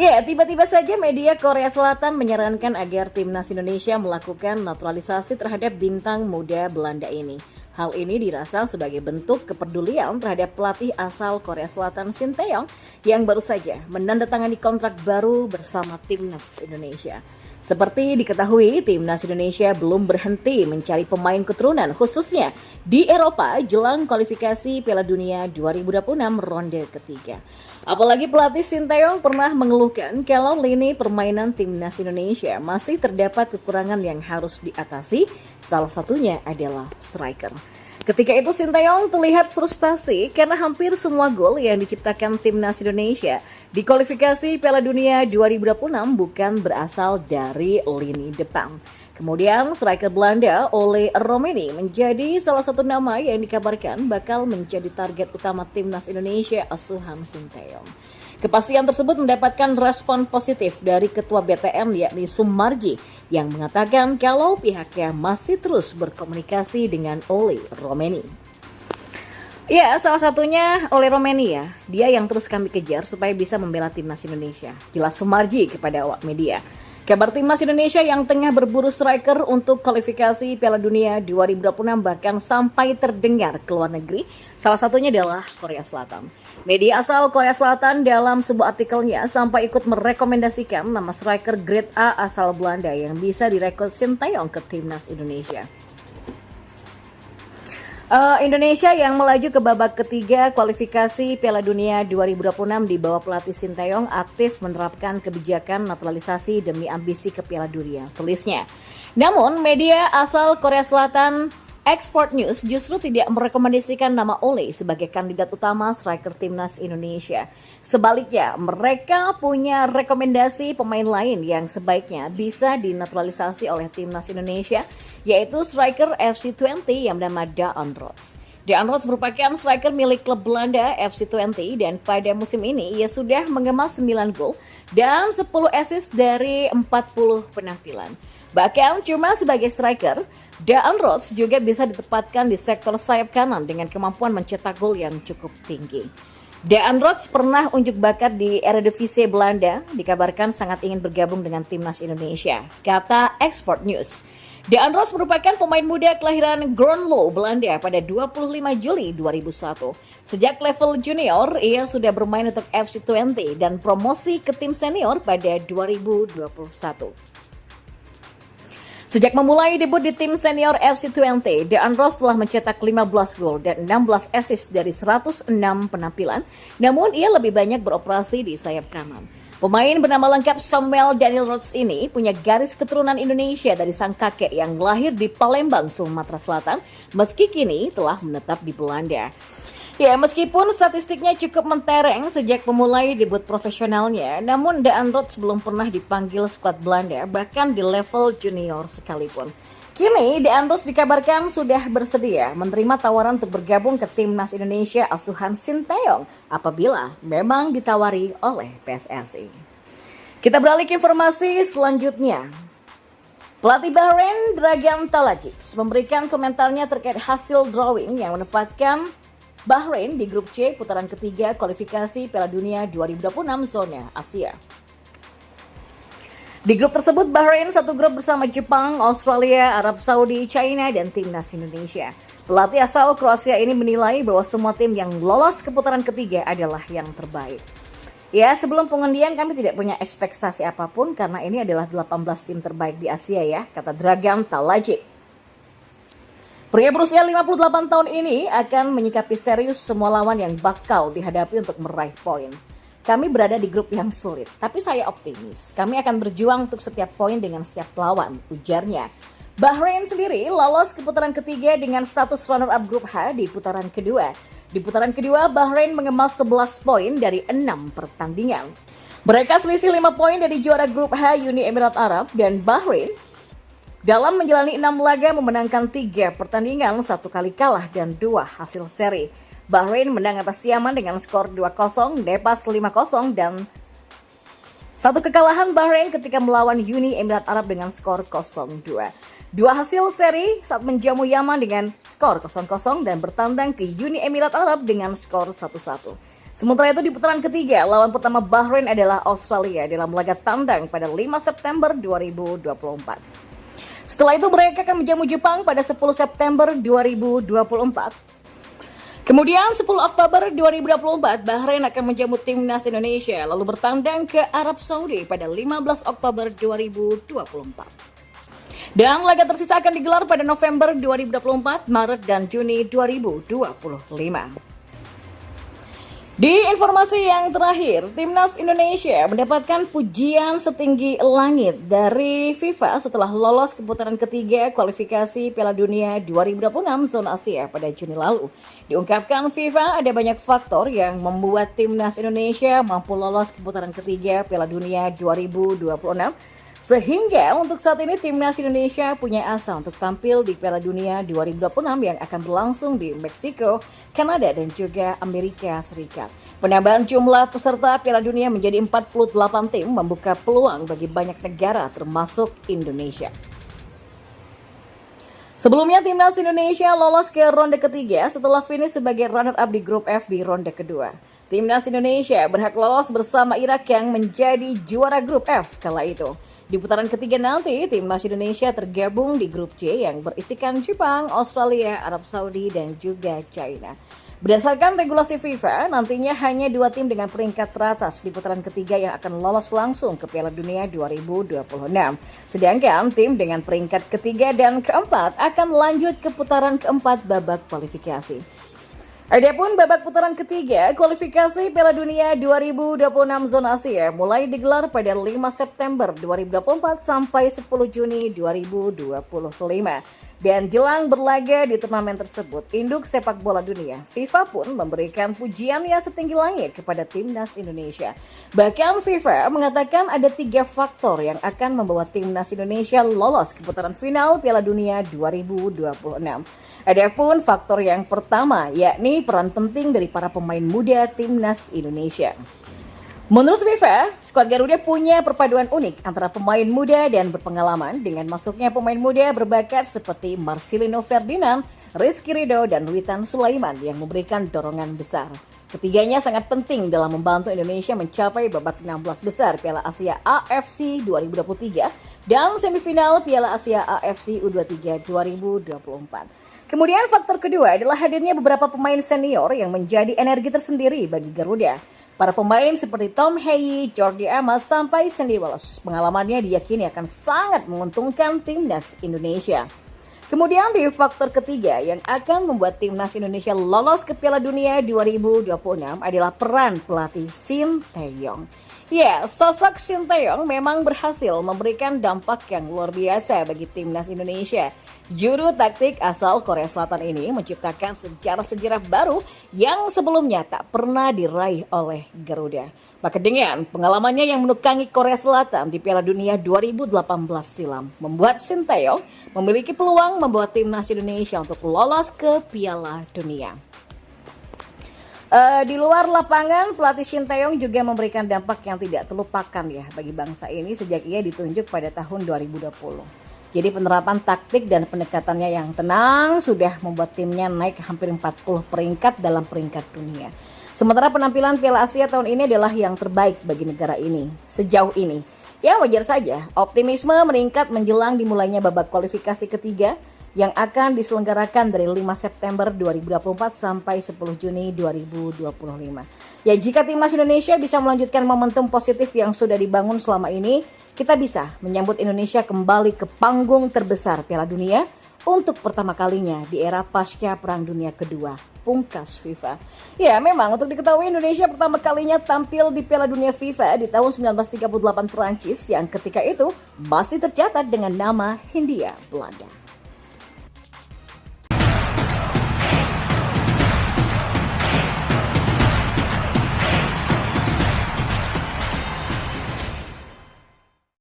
Ya, tiba-tiba saja media Korea Selatan menyarankan agar timnas Indonesia melakukan naturalisasi terhadap bintang muda Belanda ini. Hal ini dirasa sebagai bentuk kepedulian terhadap pelatih asal Korea Selatan Shin Tae-yong yang baru saja menandatangani kontrak baru bersama timnas Indonesia. Seperti diketahui, timnas Indonesia belum berhenti mencari pemain keturunan khususnya di Eropa jelang kualifikasi Piala Dunia 2026 ronde ketiga. Apalagi pelatih Shin Tae-yong pernah mengeluhkan kalau lini permainan timnas Indonesia masih terdapat kekurangan yang harus diatasi, salah satunya adalah striker. Ketika itu Shin Tae-yong terlihat frustasi karena hampir semua gol yang diciptakan timnas Indonesia di kualifikasi Piala Dunia 2026 bukan berasal dari lini depan. Kemudian striker Belanda Ole Romeni menjadi salah satu nama yang dikabarkan bakal menjadi target utama timnas Indonesia asuhan Shin Tae-yong. Kepastian tersebut mendapatkan respon positif dari Ketua BTN yakni Sumarji yang mengatakan kalau pihaknya masih terus berkomunikasi dengan Ole Romeni. Ya, salah satunya Ole Romeni ya. Dia yang terus kami kejar supaya bisa membela timnas Indonesia. Jelas Sumarji kepada awak media. Kabar timnas Indonesia yang tengah berburu striker untuk kualifikasi Piala Dunia 2026 bahkan sampai terdengar ke luar negeri. Salah satunya adalah Korea Selatan. Media asal Korea Selatan dalam sebuah artikelnya sampai ikut merekomendasikan nama striker grade A asal Belanda yang bisa direkrut Shin Tae-yong ke timnas Indonesia. Indonesia yang melaju ke babak ketiga kualifikasi Piala Dunia 2026 di bawah pelatih Shin Tae-yong aktif menerapkan kebijakan naturalisasi demi ambisi ke Piala Dunia, tulisnya. Namun, media asal Korea Selatan Export News justru tidak merekomendasikan nama Ole sebagai kandidat utama striker timnas Indonesia. Sebaliknya, mereka punya rekomendasi pemain lain yang sebaiknya bisa dinaturalisasi oleh timnas Indonesia, yaitu striker FC20 yang bernama Daan Rots. Daan Rots merupakan striker milik klub Belanda FC20 dan pada musim ini ia sudah mengemas 9 gol dan 10 assist dari 40 penampilan. Bahkan cuma sebagai striker, Daan Rots juga bisa ditempatkan di sektor sayap kanan dengan kemampuan mencetak gol yang cukup tinggi. Daan Rots pernah unjuk bakat di Eredivisie Belanda, dikabarkan sangat ingin bergabung dengan timnas Indonesia, kata Export News. Daan Rots merupakan pemain muda kelahiran Groenlo, Belanda pada 25 Juli 2001. Sejak level junior, ia sudah bermain untuk FC20 dan promosi ke tim senior pada 2021. Sejak memulai debut di tim senior FC20, Daan Rots telah mencetak 15 gol dan 16 assist dari 106 penampilan, namun ia lebih banyak beroperasi di sayap kanan. Pemain bernama lengkap Samuel Daniel Rots ini punya garis keturunan Indonesia dari sang kakek yang lahir di Palembang, Sumatera Selatan, meski kini telah menetap di Belanda. Ya, meskipun statistiknya cukup mentereng sejak memulai debut profesionalnya, namun Daan Rots belum pernah dipanggil skuad Belanda, bahkan di level junior sekalipun. Kini, Daan Rots dikabarkan sudah bersedia menerima tawaran untuk bergabung ke timnas Indonesia asuhan Shin Tae-yong apabila memang ditawari oleh PSSI. Kita beralih ke informasi selanjutnya. Pelatih Bahrain Dragan Talajic memberikan komentarnya terkait hasil drawing yang menempatkan Bahrain di grup C putaran ketiga kualifikasi Piala Dunia 2026 zona Asia. Di grup tersebut Bahrain satu grup bersama Jepang, Australia, Arab Saudi, China, dan timnas Indonesia. Pelatih asal Kroasia ini menilai bahwa semua tim yang lolos ke putaran ketiga adalah yang terbaik. Ya, sebelum pengundian kami tidak punya ekspektasi apapun karena ini adalah 18 tim terbaik di Asia ya, kata Dragan Talajic. Pria berusia 58 tahun ini akan menyikapi serius semua lawan yang bakal dihadapi untuk meraih poin. Kami berada di grup yang sulit, tapi saya optimis. Kami akan berjuang untuk setiap poin dengan setiap lawan, ujarnya. Bahrain sendiri lolos ke putaran ketiga dengan status runner-up grup H di putaran kedua. Di putaran kedua, Bahrain mengemas 11 poin dari 6 pertandingan. Mereka selisih 5 poin dari juara grup H Uni Emirat Arab dan Bahrain dalam menjalani 6 laga memenangkan 3 pertandingan, 1 kali kalah dan 2 hasil seri. Bahrain menang atas Yaman dengan skor 2-0, Nepal 5-0 dan 1 kekalahan Bahrain ketika melawan Uni Emirat Arab dengan skor 0-2. 2 hasil seri saat menjamu Yaman dengan skor 0-0 dan bertandang ke Uni Emirat Arab dengan skor 1-1. Sementara itu di putaran ketiga, lawan pertama Bahrain adalah Australia dalam laga tandang pada 5 September 2024. Setelah itu mereka akan menjamu Jepang pada 10 September 2024. Kemudian 10 Oktober 2024, Bahrain akan menjamu timnas Indonesia lalu bertandang ke Arab Saudi pada 15 Oktober 2024. Dan laga tersisa akan digelar pada November 2024, Maret dan Juni 2025. Di informasi yang terakhir, timnas Indonesia mendapatkan pujian setinggi langit dari FIFA setelah lolos ke putaran ketiga kualifikasi Piala Dunia 2026 zona Asia pada Juni lalu. Diungkapkan FIFA ada banyak faktor yang membuat timnas Indonesia mampu lolos ke putaran ketiga Piala Dunia 2026. Sehingga untuk saat ini timnas Indonesia punya asa untuk tampil di Piala Dunia 2026 yang akan berlangsung di Meksiko, Kanada dan juga Amerika Serikat. Penambahan jumlah peserta Piala Dunia menjadi 48 tim membuka peluang bagi banyak negara termasuk Indonesia. Sebelumnya timnas Indonesia lolos ke ronde ketiga setelah finish sebagai runner-up di grup F di ronde kedua. Timnas Indonesia berhak lolos bersama Irak yang menjadi juara grup F kala itu. Di putaran ketiga nanti, timnas Indonesia tergabung di grup C yang berisikan Jepang, Australia, Arab Saudi, dan juga China. Berdasarkan regulasi FIFA, nantinya hanya 2 tim dengan peringkat teratas di putaran ketiga yang akan lolos langsung ke Piala Dunia 2026. Sedangkan tim dengan peringkat ketiga dan keempat akan lanjut ke putaran keempat babak kualifikasi. Adapun babak putaran ketiga kualifikasi Piala Dunia 2026 zona Asia mulai digelar pada 5 September 2024 sampai 10 Juni 2025. Dan jelang berlaga di turnamen tersebut, induk sepak bola dunia FIFA pun memberikan pujiannya setinggi langit kepada timnas Indonesia. Bahkan FIFA mengatakan ada 3 faktor yang akan membawa timnas Indonesia lolos ke putaran final Piala Dunia 2026. Adapun faktor yang pertama yakni peran penting dari para pemain muda timnas Indonesia. Menurut FIFA, skuad Garuda punya perpaduan unik antara pemain muda dan berpengalaman dengan masuknya pemain muda berbakat seperti Marcelino Ferdinand, Rizky Ridho, dan Witan Sulaiman yang memberikan dorongan besar. Ketiganya sangat penting dalam membantu Indonesia mencapai babak 16 besar Piala Asia AFC 2023 dan semifinal Piala Asia AFC U23 2024. Kemudian faktor kedua adalah hadirnya beberapa pemain senior yang menjadi energi tersendiri bagi Garuda. Para pemain seperti Tom Heyi, Jordi Amat, sampai Sandy Walsh, pengalamannya diyakini akan sangat menguntungkan timnas Indonesia. Kemudian di faktor ketiga yang akan membuat timnas Indonesia lolos ke Piala Dunia 2026 adalah peran pelatih Shin Tae-yong. Ya, sosok Shin Tae-yong memang berhasil memberikan dampak yang luar biasa bagi timnas Indonesia. Juru taktik asal Korea Selatan ini menciptakan sejarah-sejarah baru yang sebelumnya tak pernah diraih oleh Garuda. Maka dengan pengalamannya yang menukangi Korea Selatan di Piala Dunia 2018 silam, membuat Shin Tae-yong memiliki peluang membawa timnas Indonesia untuk lolos ke Piala Dunia. Di luar lapangan, pelatih Shin Tae-yong juga memberikan dampak yang tidak terlupakan ya bagi bangsa ini sejak ia ditunjuk pada tahun 2020. Jadi penerapan taktik dan pendekatannya yang tenang sudah membuat timnya naik hampir 40 peringkat dalam peringkat dunia. Sementara penampilan Piala Asia tahun ini adalah yang terbaik bagi negara ini sejauh ini. Ya wajar saja, optimisme meningkat menjelang dimulainya babak kualifikasi ketiga yang akan diselenggarakan dari 5 September 2024 sampai 10 Juni 2025. Ya jika timnas Indonesia bisa melanjutkan momentum positif yang sudah dibangun selama ini, kita bisa menyambut Indonesia kembali ke panggung terbesar Piala Dunia untuk pertama kalinya di era pasca Perang Dunia Kedua, pungkas FIFA. Ya memang untuk diketahui Indonesia pertama kalinya tampil di Piala Dunia FIFA di tahun 1938 Perancis yang ketika itu masih tercatat dengan nama Hindia Belanda.